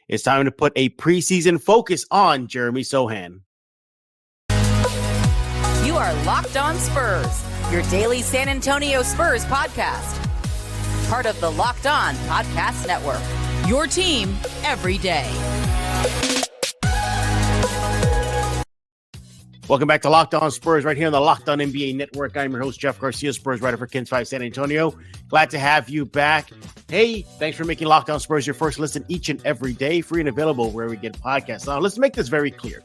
It's time to put a preseason focus on Jeremy Sochan. You are Locked On Spurs, your daily San Antonio Spurs podcast. Part of the Locked On Podcast Network, your team every day. Welcome back to Locked On Spurs right here on the Locked On NBA Network. I'm your host, Jeff Garcia, Spurs writer for KENS 5 San Antonio. Glad to have you back. Hey, thanks for making Locked On Spurs your first listen each and every day, free and available where we get podcasts. Now, let's make this very clear.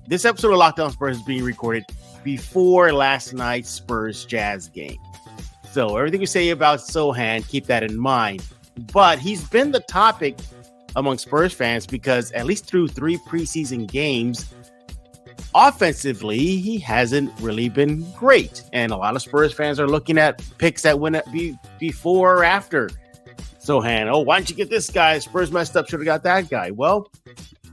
This episode of Locked On Spurs is being recorded before last night's Spurs-Jazz game. So everything we say about Sochan, keep that in mind. But he's been the topic among Spurs fans because at least through 3 preseason games, offensively, he hasn't really been great. And a lot of Spurs fans are looking at picks that went before or after Sochan. Oh, why didn't you get this guy? Spurs messed up, should have got that guy. Well,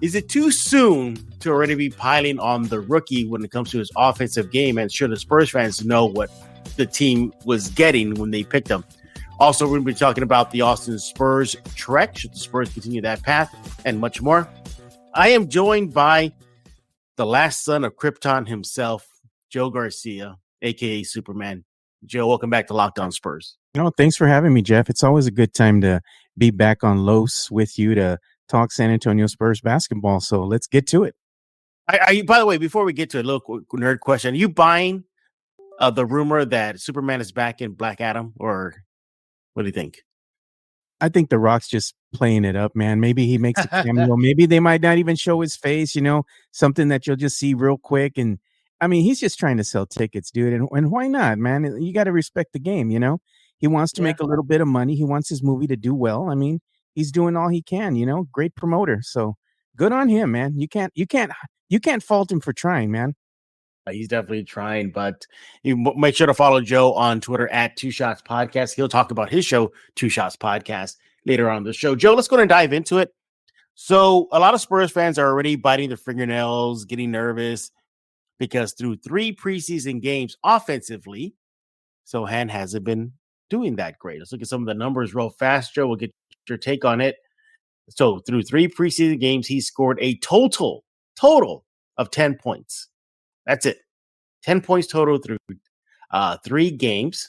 is it too soon to already be piling on the rookie when it comes to his offensive game? And should the Spurs fans know what the team was getting when they picked him? Also, we're going to be talking about the Austin Spurs trek. Should the Spurs continue that path? And much more. I am joined by the last son of Krypton himself, Joe Garcia, a.k.a. Superman. Joe, welcome back to Locked On Spurs. No, thanks for having me, Jeff. It's always a good time to be back on Los with you to talk San Antonio Spurs basketball. So let's get to it. By the way, before we get to a little nerd question, are you buying the rumor that Superman is back in Black Adam, or what do you think? I think The Rock's just playing it up, man. Maybe he makes a cameo. Maybe they might not even show his face, something that you'll just see real quick. And I mean, he's just trying to sell tickets, dude. And why not, man? You got to respect the game, He wants to make a little bit of money. He wants his movie to do well. I mean, he's doing all he can, great promoter. So good on him, man. You can't fault him for trying, man. He's definitely trying, but you make sure to follow Joe on Twitter at 2 Shots Podcast. He'll talk about his show, 2 Shots Podcast, later on the show. Joe, let's go and dive into it. So a lot of Spurs fans are already biting their fingernails, getting nervous, because through 3 preseason games offensively, Sochan hasn't been doing that great. Let's look at some of the numbers real fast, Joe. We'll get your take on it. So through 3 preseason games, he scored a total of 10 points. That's it. 10 points total through 3 games.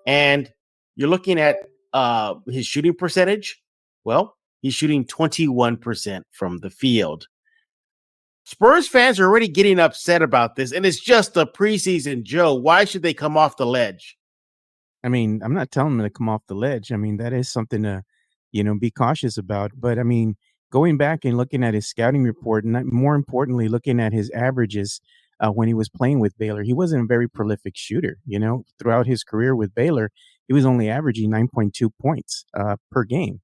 And you're looking at his shooting percentage. Well, he's shooting 21% from the field. Spurs fans are already getting upset about this, and it's just a preseason, Joe. Why should they come off the ledge? I mean, I'm not telling them to come off the ledge. I mean, that is something to, be cautious about. But I mean, going back and looking at his scouting report, and more importantly, looking at his averages when he was playing with Baylor, he wasn't a very prolific shooter. Throughout his career with Baylor, he was only averaging 9.2 points per game.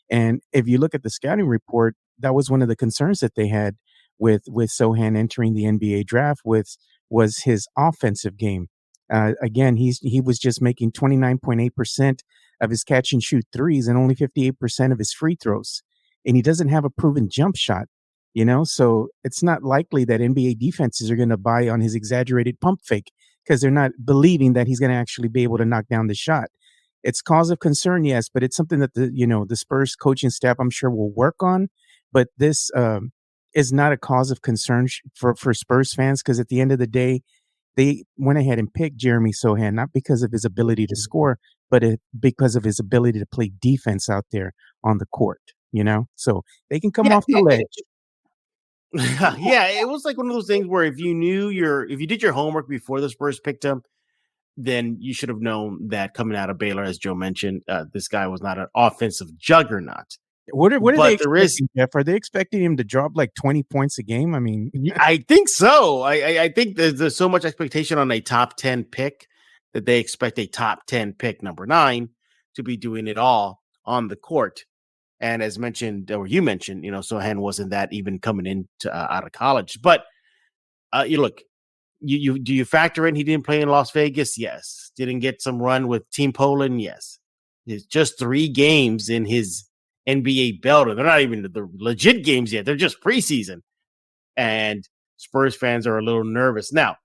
And if you look at the scouting report, that was one of the concerns that they had with Sochan entering the NBA draft was his offensive game. Again, he was just making 29.8% of his catch and shoot threes and only 58% of his free throws. And he doesn't have a proven jump shot, so it's not likely that NBA defenses are going to buy on his exaggerated pump fake because they're not believing that he's going to actually be able to knock down the shot. It's cause of concern, yes, but it's something that the Spurs coaching staff, I'm sure, will work on. But this is not a cause of concern for Spurs fans, because at the end of the day, they went ahead and picked Jeremy Sochan, not because of his ability to score, but because of his ability to play defense out there on the court, so they can come off the ledge. Yeah, it was like one of those things where if you did your homework before the Spurs picked him, then you should have known that coming out of Baylor, as Joe mentioned, this guy was not an offensive juggernaut. What are they expecting, Jeff? Are they expecting him to drop like 20 points a game? I mean, I think so. I think there's so much expectation on a top 10 pick that they expect a top 10 pick, number 9, to be doing it all on the court. And as mentioned, or you mentioned, Sochan wasn't that even coming into out of college. But do you factor in he didn't play in Las Vegas? Yes. Didn't get some run with Team Poland? Yes. It's just 3 games in his NBA belt. They're not even the legit games yet. They're just preseason. And Spurs fans are a little nervous. Now,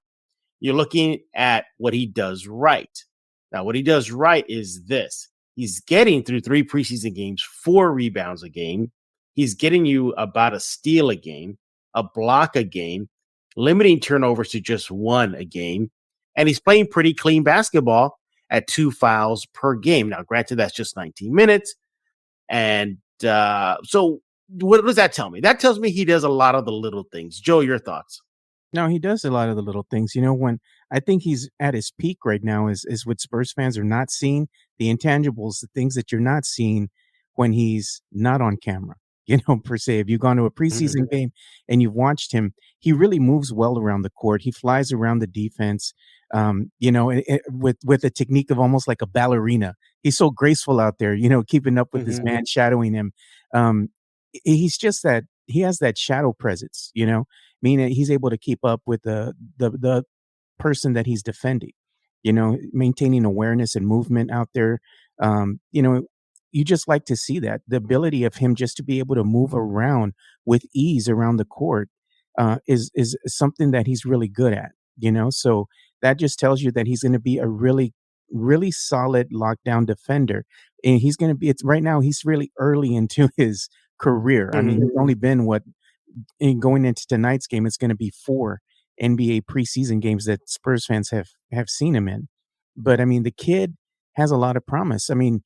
you're looking at what he does right. Now, what he does right is this. He's getting through 3 preseason games, 4 rebounds a game. He's getting you about a steal a game, a block a game, limiting turnovers to just one a game. And he's playing pretty clean basketball at 2 fouls per game. Now, granted, that's just 19 minutes. And so what does that tell me? That tells me he does a lot of the little things. Joe, your thoughts? No, he does a lot of the little things. When I think he's at his peak right now is what Spurs fans are not seeing, the intangibles, the things that you're not seeing when he's not on camera. Per se, if you've gone to a preseason game and you've watched him, he really moves well around the court. He flies around the defense, with a technique of almost like a ballerina. He's so graceful out there, keeping up with his man, shadowing him. He's just that he has that shadow presence, meaning he's able to keep up with the person that he's defending, maintaining awareness and movement out there. You just like to see that the ability of him just to be able to move around with ease around the court is something that he's really good at, so that just tells you that he's going to be a really, really solid lockdown defender. And he's going to be, it's right now, he's really early into his career. I mean, he's only been going into tonight's game, it's going to be 4 NBA preseason games that Spurs fans have seen him in. But I mean, the kid has a lot of promise. I mean,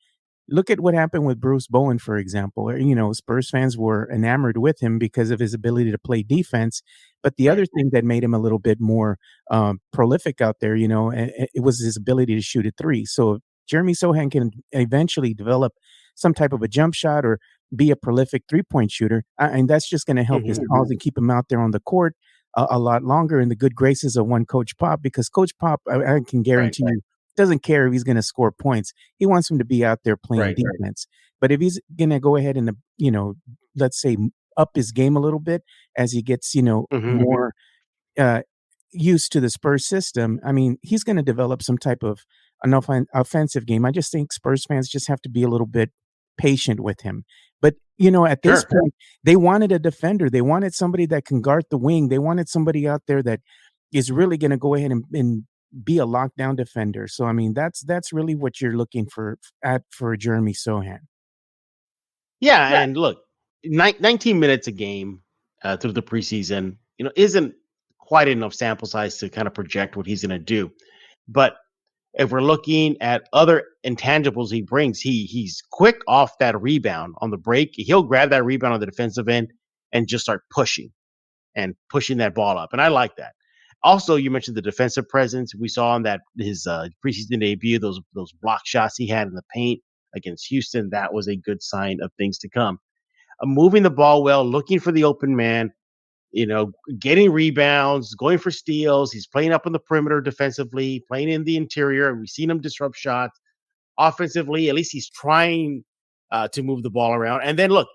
look at what happened with Bruce Bowen, for example. Spurs fans were enamored with him because of his ability to play defense. But the other thing that made him a little bit more prolific out there, it was his ability to shoot a three. So if Jeremy Sohan can eventually develop some type of a jump shot or be a prolific three-point shooter, and that's just going to help his cause and keep him out there on the court a lot longer in the good graces of one Coach Pop, because Coach Pop, I can guarantee you, doesn't care if he's going to score points. He wants him to be out there playing defense. But if he's going to go ahead and, let's say up his game a little bit as he gets, more used to the Spurs system, I mean, he's going to develop some type of an offensive game. I just think Spurs fans just have to be a little bit patient with him. But, at this point, they wanted a defender. They wanted somebody that can guard the wing. They wanted somebody out there that is really going to go ahead and be a lockdown defender. So, I mean, that's really what you're looking for Jeremy Sohan. Yeah, and look, 19 minutes a game through the preseason, isn't quite enough sample size to kind of project what he's going to do. But if we're looking at other intangibles he brings, he's quick off that rebound on the break. He'll grab that rebound on the defensive end and just start pushing that ball up. And I like that. Also, you mentioned the defensive presence. We saw in that his preseason debut, those block shots he had in the paint against Houston. That was a good sign of things to come. Moving the ball well, looking for the open man, getting rebounds, going for steals. He's playing up on the perimeter defensively, playing in the interior. We've seen him disrupt shots. Offensively, at least he's trying to move the ball around. And then look,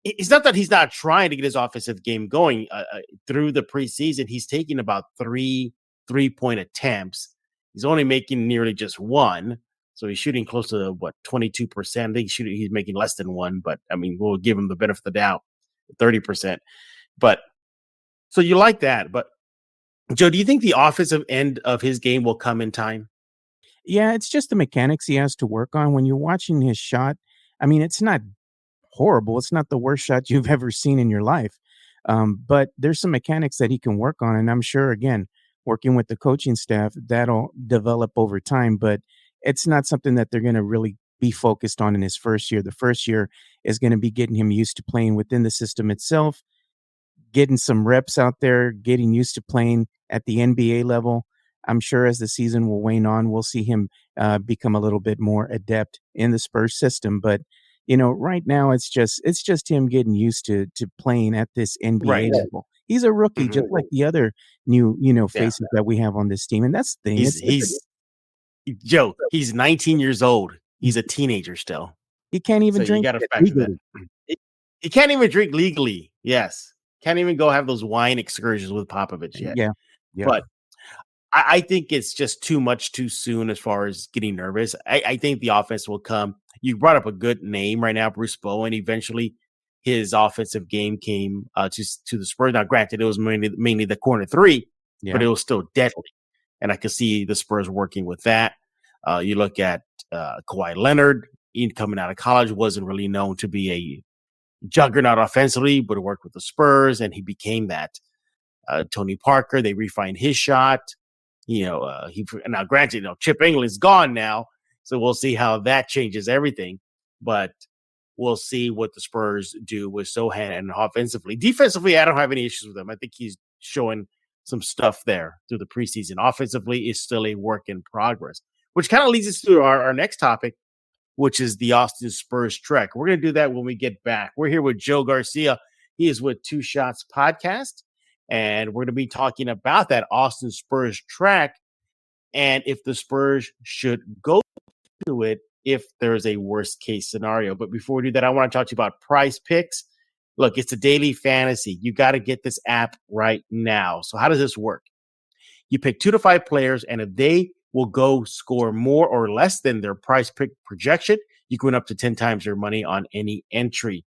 it's not that he's not trying to get his offensive game going through the preseason. He's taking about 3 3-point attempts. He's only making nearly just one. So he's shooting close to 22%. I think he's making less than one, but I mean, we'll give him the benefit of the doubt, 30%. But so you like that. But Joe, do you think the offensive end of his game will come in time? Yeah, it's just the mechanics he has to work on. When you're watching his shot, I mean, it's not horrible. It's not the worst shot you've ever seen in your life. But there's some mechanics that he can work on. And I'm sure, again, working with the coaching staff, that'll develop over time. But it's not something that they're going to really be focused on in his first year. The first year is going to be getting him used to playing within the system itself, getting some reps out there, getting used to playing at the NBA level. I'm sure as the season will wane on, we'll see him become a little bit more adept in the Spurs system. But right now it's just him getting used to playing at this NBA level. He's a rookie, just like the other new faces that we have on this team, and that's the thing. Joe, he's 19 years old. He's a teenager still. He can't even drink. You got to factor that. He can't even drink legally. Yes, can't even go have those wine excursions with Popovich yet. Yeah. But I think it's just too much too soon as far as getting nervous. I think the offense will come. You brought up a good name right now, Bruce Bowen. Eventually, his offensive game came to the Spurs. Now, granted, it was mainly the corner three, but it was still deadly. And I could see the Spurs working with that. You look at Kawhi Leonard, coming out of college, wasn't really known to be juggernaut offensively, would have worked with the Spurs, and he became that. Tony Parker, they refined his shot. Now granted, Chip England's gone now, so we'll see how that changes everything. But we'll see what the Spurs do with Sochan and offensively. Defensively, I don't have any issues with him. I think he's showing some stuff there through the preseason. Offensively is still a work in progress, which kind of leads us to our next topic, which is the Austin Spurs trek. We're going to do that when we get back. We're here with Joe Garcia. He is with Two Shots Podcast, and we're going to be talking about that Austin Spurs trek and if the Spurs should go to it if there's a worst case scenario. But before we do that, I want to talk to you about Prize Picks. Look, it's a daily fantasy. You got to get this app right now. So how does this work? You pick 2 to 5 players, and if they will go score more or less than their Prize Pick projection, you can win up to 10 times your money on any entry.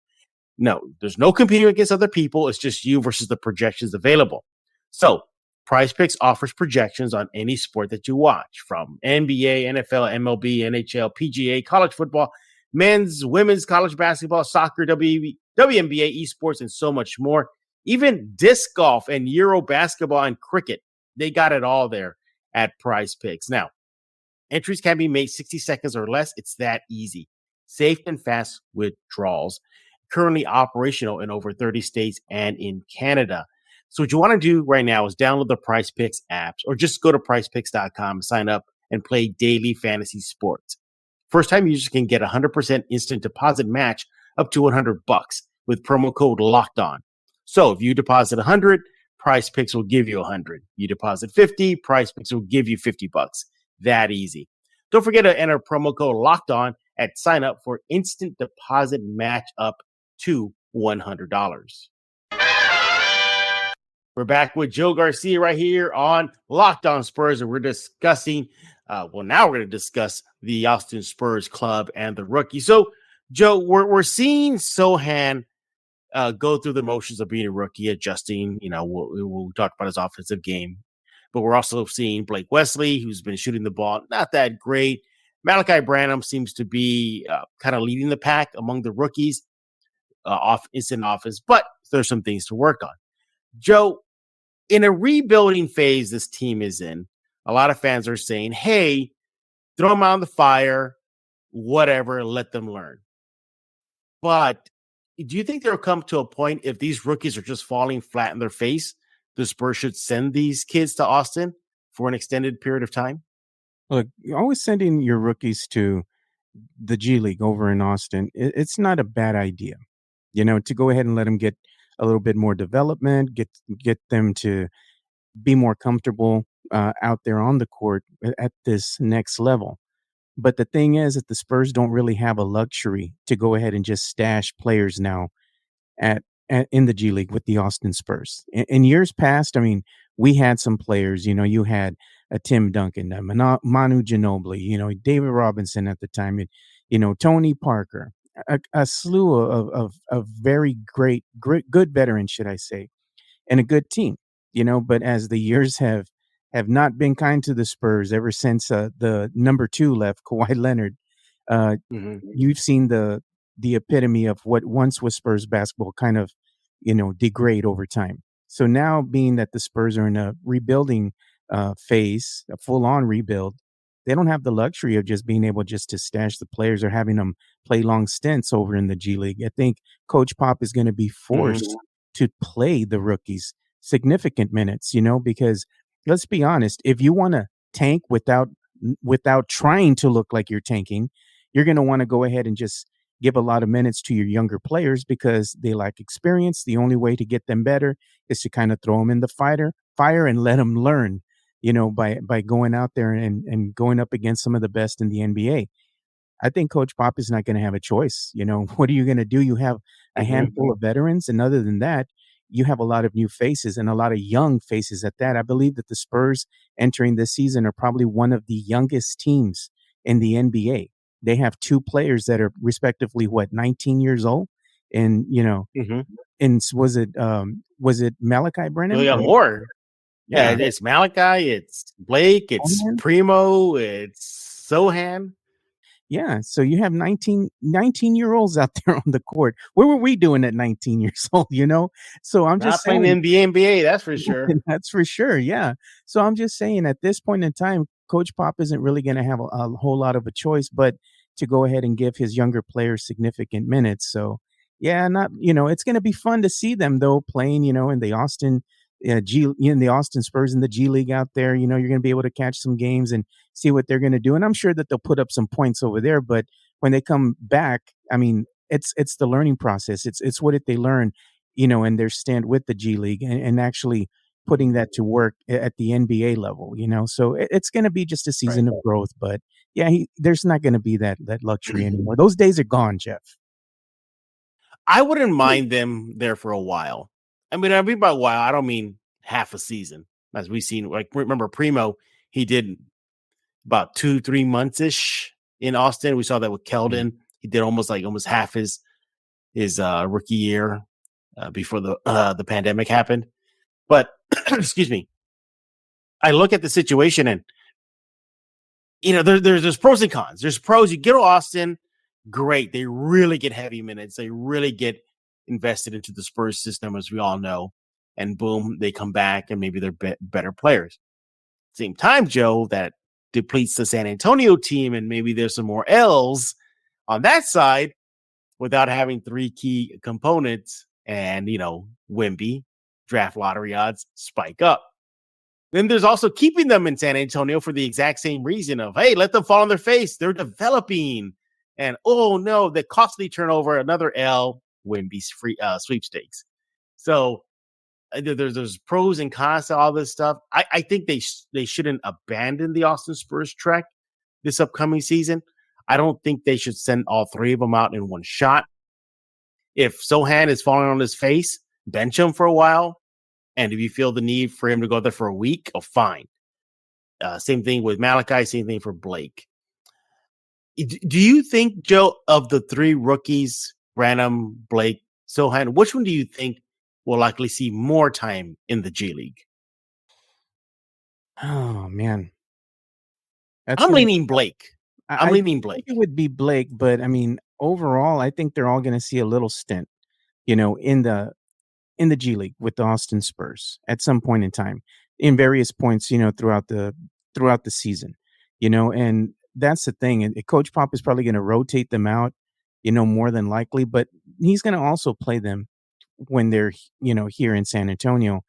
No, there's no competing against other people. It's just you versus the projections available. So Prize Picks offers projections on any sport that you watch, from NBA, NFL, MLB, NHL, PGA, college football, men's, women's, college basketball, soccer, WNBA, esports, and so much more. Even disc golf and Euro basketball and cricket. They got it all there at Prize Picks. Now, entries can be made 60 seconds or less. It's that easy. Safe and fast withdrawals. Currently operational in over 30 states and in Canada. So what you want to do right now is download the Prize Picks apps, or just go to prizepicks.com, sign up, and play daily fantasy sports. First-time users can get 100% instant deposit match up to $100 with promo code LOCKEDON. So if you deposit 100, Prize Picks will give you 100. You deposit 50, Prize Picks will give you $50. That easy. Don't forget to enter promo code LOCKEDON at sign up for instant deposit match up to $100. We're back with Joe Garcia right here on Locked On Spurs, and we're discussing, now we're going to discuss the Austin Spurs club and the rookie. So, Joe, we're seeing Sochan go through the motions of being a rookie, adjusting. We'll talk about his offensive game, but we're also seeing Blake Wesley, who's been shooting the ball not that great. Malachi Branham seems to be kind of leading the pack among the rookies in office, but there's some things to work on. Joe, in a rebuilding phase this team is in, a lot of fans are saying, hey, throw them out on the fire, whatever, let them learn. But do you think there'll come to a point, if these rookies are just falling flat in their face, the Spurs should send these kids to Austin for an extended period of time? Look, always sending your rookies to the G League over in Austin, it's not a bad idea. To go ahead and let them get a little bit more development, get them to be more comfortable out there on the court at this next level. But the thing is that the Spurs don't really have a luxury to go ahead and just stash players now in the G League with the Austin Spurs. In years past, I mean, we had some players, you had a Tim Duncan, Manu Ginobili, David Robinson at the time, Tony Parker, a slew of very great, good veterans, should I say, and a good team, but as the years have not been kind to the Spurs ever since the number 2 left, Kawhi Leonard, you've seen the epitome of what once was Spurs basketball kind of, degrade over time. So now, being that the Spurs are in a rebuilding phase, a full-on rebuild, they don't have the luxury of just being able just to stash the players or having them play long stints over in the G League. I think Coach Pop is going to be forced to play the rookies significant minutes, because let's be honest, if you want to tank without trying to look like you're tanking, you're going to want to go ahead and just give a lot of minutes to your younger players because they lack experience. The only way to get them better is to kind of throw them in the fire and let them learn, by going out there and going up against some of the best in the NBA. I think Coach Pop is not going to have a choice. What are you going to do? You have a handful of veterans, and other than that, you have a lot of new faces and a lot of young faces at that. I believe that the Spurs entering this season are probably one of the youngest teams in the NBA. They have 2 players that are respectively 19 years old, and and was it Malachi Branham? Yeah, more. Yeah, it's Malachi, it's Blake, it's Primo, it's Sochan. Yeah, so you have 19-year-olds out there on the court. What were we doing at 19 years old, you know? So I'm just Not playing the saying NBA, that's for sure. that's for sure, yeah. So I'm just saying at this point in time, Coach Pop isn't really gonna have a whole lot of a choice but to go ahead and give his younger players significant minutes. So, yeah, not it's gonna be fun to see them though playing, in the Austin in the Austin Spurs in the G League out there. You're gonna be able to catch some games and see what they're gonna do. And I'm sure that they'll put up some points over there, but when they come back, I mean, it's the learning process. It's what did they learn, in their stand with the G League and actually putting that to work at the NBA level. So it's going to be just a Right. season of growth, but yeah, there's not going to be that luxury anymore. Those days are gone, Jeff. I wouldn't mind them there for a while. I mean by a while, I don't mean half a season, as we've seen. Like, remember Primo, he did about 2-3 months ish in Austin. We saw that with Keldon. He did almost half his rookie year before the pandemic happened. But excuse me, I look at the situation and there's pros and cons. There's pros. You get to Austin, great. They really get heavy minutes. They really get invested into the Spurs system, as we all know. And boom, they come back and maybe they're better players. Same time, Joe, that depletes the San Antonio team, and maybe there's some more L's on that side without having three key components. And Wemby, draft lottery odds spike up. Then there's also keeping them in San Antonio for the exact same reason of, hey, let them fall on their face. They're developing. And, oh, no, the costly turnover, another L, Wemby's free sweepstakes. So there's pros and cons to all this stuff. I think they shouldn't abandon the Austin Spurs track this upcoming season. I don't think they should send all three of them out in one shot. If Sochan is falling on his face, bench him for a while. And if you feel the need for him to go there for a week, fine. Same thing with Malachi, same thing for Blake. Do you think, Joe, of the three rookies, Branham, Blake, Sochan, which one do you think will likely see more time in the G League? Oh, man. I'm leaning Blake. I'm leaning I Blake. think it would be Blake, but I mean, overall, I think they're all going to see a little stint, in the G League with the Austin Spurs at some point in time, in various points, throughout the season, and that's the thing. And Coach Pop is probably going to rotate them out, more than likely, but he's going to also play them when they're, here in San Antonio.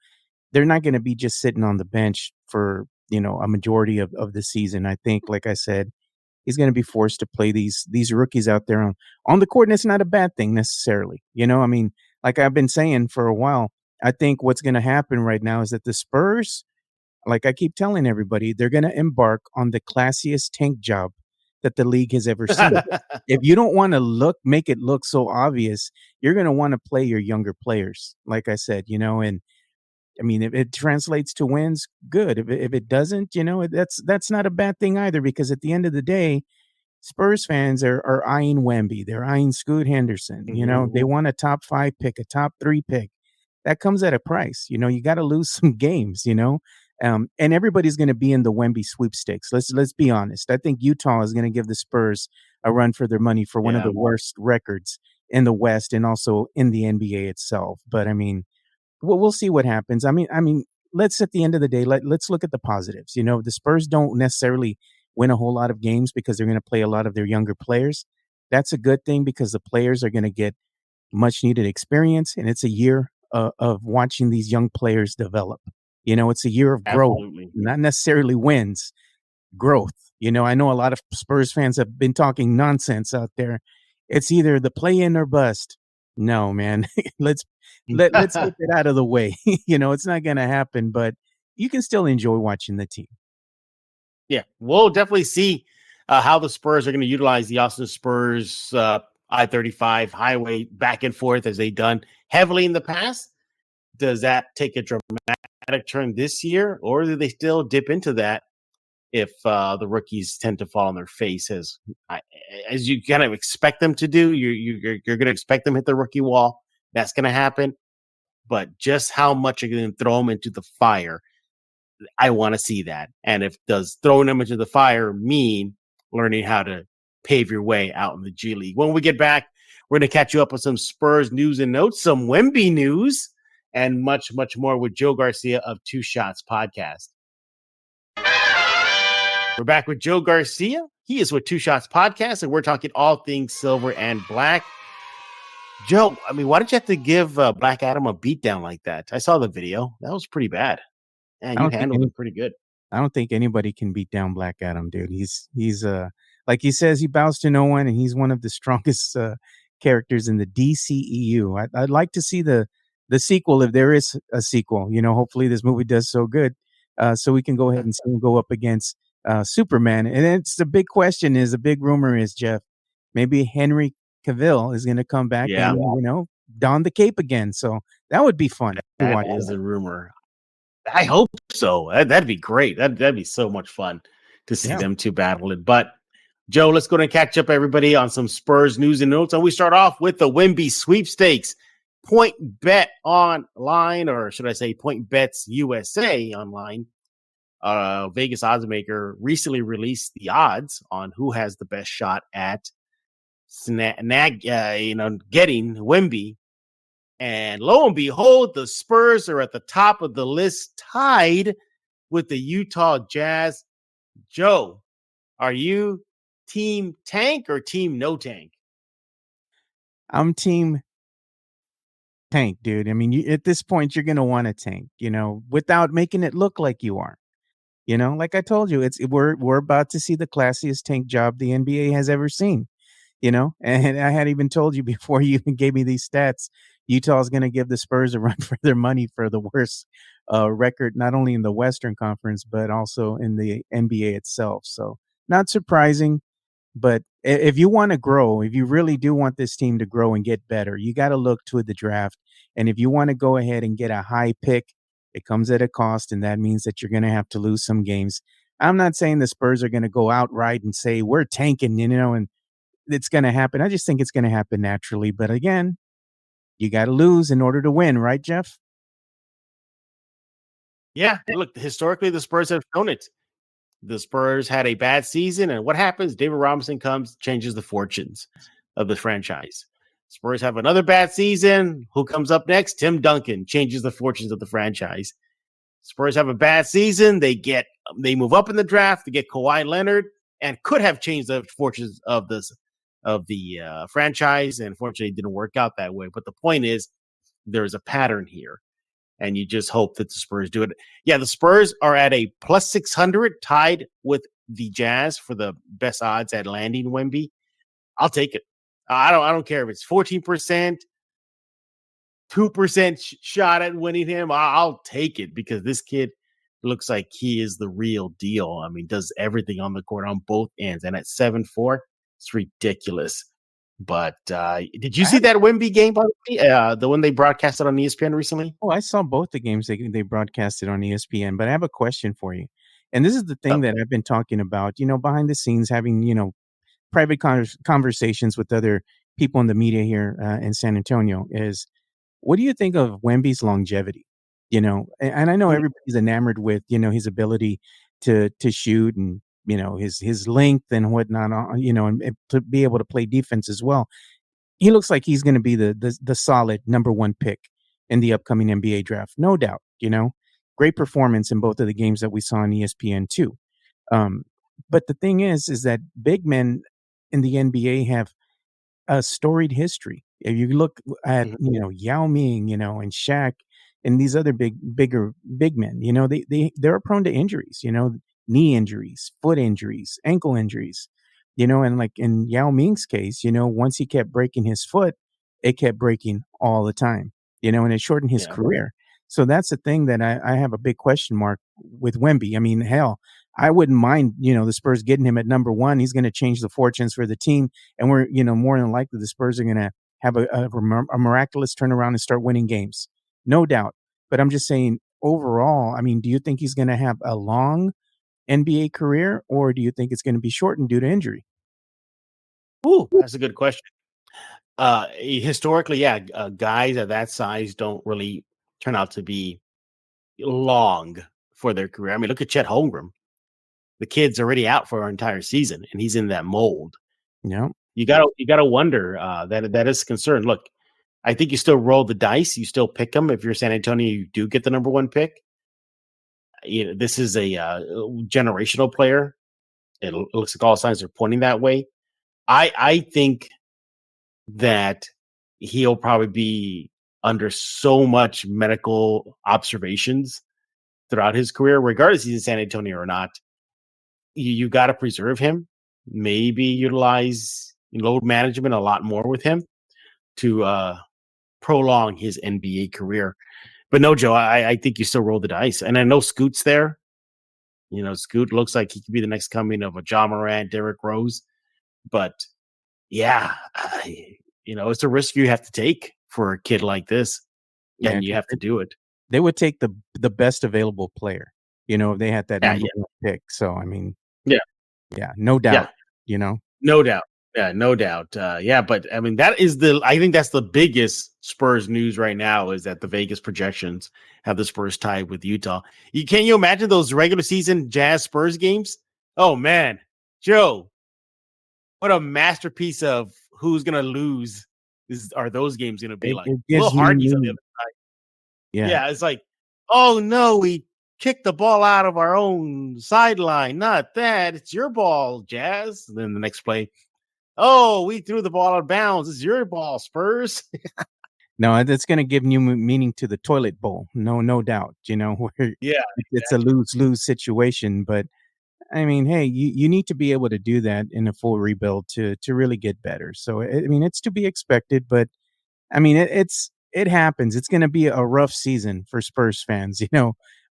They're not going to be just sitting on the bench for, a majority of the season. I think, like I said, he's going to be forced to play these rookies out there on the court, and it's not a bad thing necessarily. I mean, like I've been saying for a while, I think what's going to happen right now is that the Spurs, like I keep telling everybody, they're going to embark on the classiest tank job that the league has ever seen. If you don't want to make it look so obvious, you're going to want to play your younger players, like I said, and I mean, if it translates to wins, good. If it doesn't, that's not a bad thing either, because at the end of the day, Spurs fans are eyeing Wemby. They're eyeing Scoot Henderson. They want a top 5 pick, a top 3 pick. That comes at a price. You got to lose some games. And everybody's going to be in the Wemby sweepstakes. Let's be honest. I think Utah is going to give the Spurs a run for their money for one of the worst records in the West and also in the NBA itself. But I mean, we'll see what happens. I mean, let's at the end of the day, let's look at the positives. The Spurs don't necessarily win a whole lot of games because they're going to play a lot of their younger players. That's a good thing because the players are going to get much needed experience, and it's a year of watching these young players develop. It's a year of growth, not necessarily wins, growth. I know a lot of Spurs fans have been talking nonsense out there. It's either the play in or bust. No, man, let's get it out of the way. It's not going to happen, but you can still enjoy watching the team. Yeah, we'll definitely see how the Spurs are going to utilize the Austin Spurs I-35 highway back and forth as they've done heavily in the past. Does that take a dramatic turn this year, or do they still dip into that if the rookies tend to fall on their face as you kind of expect them to do? You're going to expect them to hit the rookie wall. That's going to happen. But just how much you're going to throw them into the fire, I want to see that. And if does throwing them into the fire mean learning how to pave your way out in the G League. When we get back, we're going to catch you up with some Spurs news and notes, some Wemby news, and much, much more with Joe Garcia of Two Shots Podcast. We're back with Joe Garcia. He is with Two Shots Podcast, and we're talking all things silver and black. Joe, I mean, why did you have to give Black Adam a beatdown like that? I saw the video. That was pretty bad. And you handled it pretty good. I don't think anybody can beat down Black Adam, dude. He's like he says, he bows to no one, and he's one of the strongest characters in the DCEU. I'd like to see the sequel, if there is a sequel. You know, hopefully this movie does so good, so we can go ahead and see him go up against Superman. And it's the big question is, the big rumor is, Jeff, maybe Henry Cavill is going to come back and, you know, don the cape again. So that would be fun. That is a rumor. I hope so. That'd be great. That'd be so much fun to see them two battle it. But Joe, let's go and catch up everybody on some Spurs news and notes. And we start off with the Wemby sweepstakes. Point Bet Online, or should I say Point Bets USA online. Vegas odds maker recently released the odds on who has the best shot at getting Wemby. And lo and behold, the Spurs are at the top of the list, tied with the Utah Jazz. Joe, are you team tank or team no tank? I'm team tank, dude. I mean, at this point, you're going to want to tank, you know, without making it look like you are. You know, like I told you, we're about to see the classiest tank job the NBA has ever seen. You know, and I had even told you before you even gave me these stats, Utah's going to give the Spurs a run for their money for the worst record, not only in the Western Conference, but also in the NBA itself. So not surprising, but if you want to grow, if you really do want this team to grow and get better, you got to look to the draft. And if you want to go ahead and get a high pick, it comes at a cost, and that means that you're going to have to lose some games. I'm not saying the Spurs are going to go outright and say we're tanking, you know, and it's going to happen. I just think it's going to happen naturally. But again, you got to lose in order to win, right, Jeff? Yeah. Look, historically, the Spurs have shown it. The Spurs had a bad season, and what happens? David Robinson comes, changes the fortunes of the franchise. Spurs have another bad season. Who comes up next? Tim Duncan changes the fortunes of the franchise. Spurs have a bad season. They move up in the draft to get Kawhi Leonard, and could have changed the fortunes of the franchise. And unfortunately, it didn't work out that way. But the point is, there's a pattern here, and you just hope that the Spurs do it. Yeah, the Spurs are at a plus 600, tied with the Jazz for the best odds at landing Wemby. I'll take it. I don't care if it's 14%, 2% shot at winning him. I'll take it, because this kid looks like he is the real deal. I mean, does everything on the court on both ends. And at 7'4", it's ridiculous. But did you see that Wemby game, by the way? The one they broadcasted on ESPN recently? Oh, I saw both the games they broadcasted on ESPN, but I have a question for you. And this is the thing that I've been talking about, you know, behind the scenes, having, you know, private conversations with other people in the media here in San Antonio, is what do you think of Wemby's longevity? You know, and I know everybody's enamored with, you know, his ability to shoot, and, you know, his length and whatnot, you know, and to be able to play defense as well. He looks like he's going to be the solid number one pick in the upcoming NBA draft. No doubt, you know, great performance in both of the games that we saw on ESPN too. But the thing is that big men in the NBA have a storied history. If you look at, you know, Yao Ming, you know, and Shaq, and these other big men, you know, they're prone to injuries, you know, knee injuries, foot injuries, ankle injuries, you know, and like in Yao Ming's case, you know, once he kept breaking his foot, it kept breaking all the time, you know, and it shortened his career. So that's the thing that I have a big question mark with Wemby. I mean, hell, I wouldn't mind, you know, the Spurs getting him at number one. He's going to change the fortunes for the team. And we're, you know, more than likely the Spurs are going to have a miraculous turnaround and start winning games. No doubt. But I'm just saying, overall, I mean, do you think he's going to have a long NBA career, or do you think it's going to be shortened due to injury? Ooh, that's a good question. Historically, guys at that size don't really turn out to be long for their career. I mean, look at Chet Holmgren. The kid's already out for our entire season, and he's in that mold. Yeah. You gotta wonder that is a concern. Look, I think you still roll the dice. You still pick them. If you're San Antonio, you do get the number one pick. This is a generational player. It looks like all signs are pointing that way. I think that he'll probably be under so much medical observations throughout his career, regardless if he's in San Antonio or not. You got to preserve him. Maybe utilize load management a lot more with him to prolong his NBA career. But no, Joe, I think you still roll the dice. And I know Scoot's there. Scoot looks like he could be the next coming of a Ja Morant, Derrick Rose. But yeah, it's a risk you have to take for a kid like this. And you have to do it. They would take the best available player, if they had that number one pick. So, I mean, yeah, no doubt, No doubt. Yeah, no doubt. But I mean, I think that's the biggest Spurs news right now is that the Vegas projections have the Spurs tied with Utah. Can you imagine those regular season Jazz Spurs games? Oh man, Joe, what a masterpiece of who's gonna lose are those games gonna be like? Will Hardy's on the other side. Yeah, it's like, oh no, we kicked the ball out of our own sideline. Not that. It's your ball, Jazz. And then the next play, oh, we threw the ball out of bounds. It's your ball, Spurs. No, that's going to give new meaning to the toilet bowl. No doubt, where it's a lose-lose situation. But I mean, hey, you need to be able to do that in a full rebuild to really get better. So, I mean, it's to be expected, but I mean, it happens. It's going to be a rough season for Spurs fans,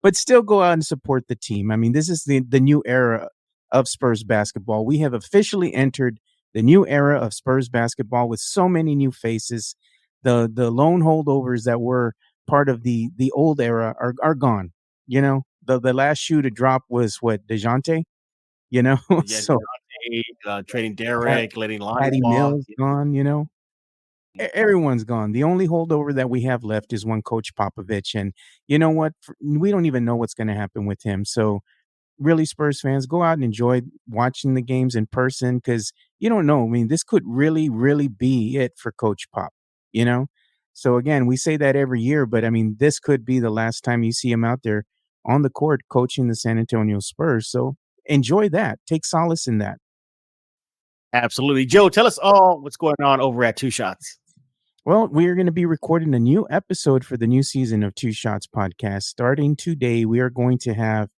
but still go out and support the team. I mean, this is the new era of Spurs basketball. We have officially entered the new era of Spurs basketball with so many new faces. The lone holdovers that were part of the old era are gone. The last shoe to drop was what, DeJounte? So DeJounte, trading Derrick, letting Patty Mills gone. Everyone's gone. The only holdover that we have left is one Coach Popovich, and you know what? We don't even know what's going to happen with him. So really, Spurs fans, go out and enjoy watching the games in person because you don't know. I mean, this could really, really be it for Coach Pop, So again, we say that every year, but I mean, this could be the last time you see him out there on the court coaching the San Antonio Spurs. So enjoy that. Take solace in that. Absolutely. Joe, tell us all what's going on over at Two Shots. Well, we are going to be recording a new episode for the new season of Two Shots podcast. Starting today, we are going to have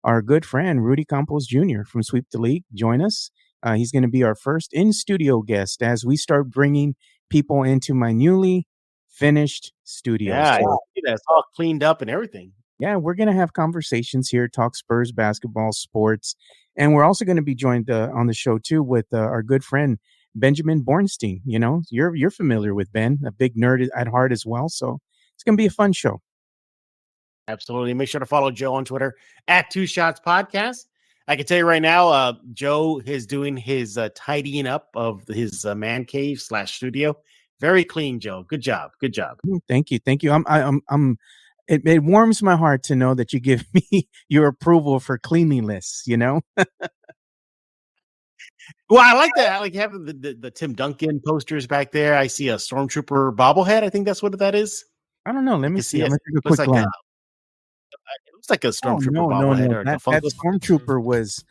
our good friend, Rudy Campos Jr. from Sweep the League, join us. He's going to be our first in-studio guest as we start bringing people into my newly finished studio. Yeah, it's all cleaned up and everything. Yeah, we're going to have conversations here, talk Spurs basketball, sports, and we're also going to be joined on the show, too, with our good friend, Benjamin Bornstein. You're familiar with Ben, a big nerd at heart as well, so it's going to be a fun show. Absolutely. Make sure to follow Joe on Twitter at Two Shots Podcast. I can tell you right now, Joe is doing his tidying up of his man cave / studio. Very clean, Joe. Good job. Good job. Thank you. It warms my heart to know that you give me your approval for cleanliness, Well, I like that. I like having the Tim Duncan posters back there. I see a Stormtrooper bobblehead. I think that's what that is. I don't know. Let me see. It looks like a Stormtrooper bobblehead. No. That Stormtrooper was.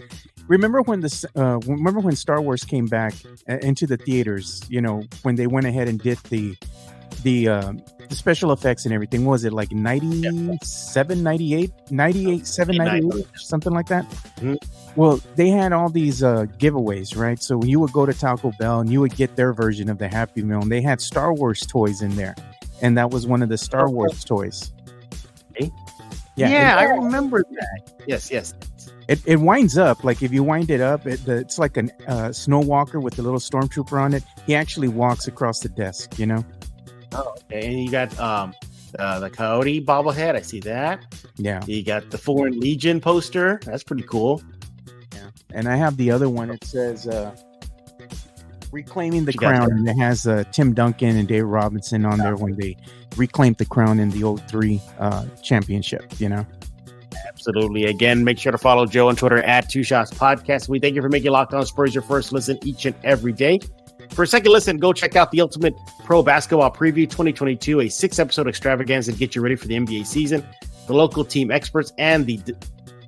Remember when Star Wars came back into the theaters? When they went ahead and did the special effects and everything. What was it like 97, 98, 7, 98, something like that? Mm-hmm. Well, they had all these giveaways, right? So you would go to Taco Bell and you would get their version of the Happy Meal, and they had Star Wars toys in there, and that was one of the Star Wars toys. Yeah, I remember that. Yes. It winds up, like if you wind it up, it's like a snow walker with a little Stormtrooper on it. He actually walks across the desk, Oh, okay. And you got the Coyote bobblehead. I see that. Yeah. You got the Foreign Legion poster. That's pretty cool. Yeah. And I have the other one. It says Reclaiming the Crown. And it has Tim Duncan and Dave Robinson on there when they reclaimed the crown in the 03 championship, Absolutely. Again, make sure to follow Joe on Twitter at Two Shots Podcast. We thank you for making Locked On Spurs your first listen each and every day. For a second listen, go check out the Ultimate Pro Basketball Preview 2022, a 6-episode extravaganza to get you ready for the NBA season. The local team experts and the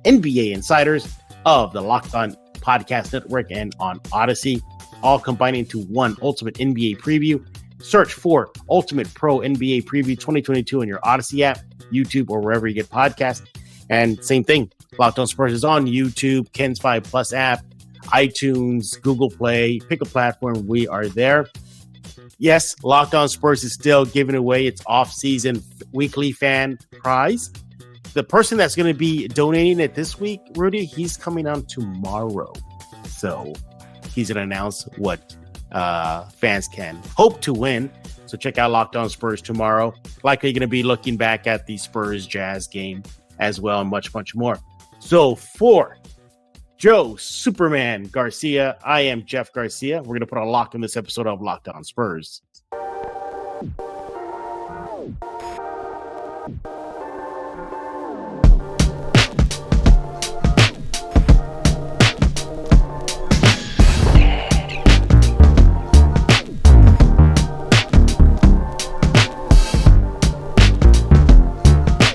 NBA insiders of the Locked On Podcast Network and on Odyssey, all combining into one Ultimate NBA Preview. Search for Ultimate Pro NBA Preview 2022 in your Odyssey app, YouTube, or wherever you get podcasts. And same thing, Locked On Spurs is on YouTube, Ken's 5 Plus app, iTunes, Google Play. Pick a platform, we are there. Yes, Locked On Spurs is still giving away its off-season weekly fan prize. The person that's going to be donating it this week, Rudy, he's coming on tomorrow. So he's going to announce what fans can hope to win. So check out Locked On Spurs tomorrow. Likely going to be looking back at the Spurs Jazz game as well, and much, much more. So for Joe Superman Garcia, I am Jeff Garcia. We're going to put a lock on this episode of Locked On Spurs.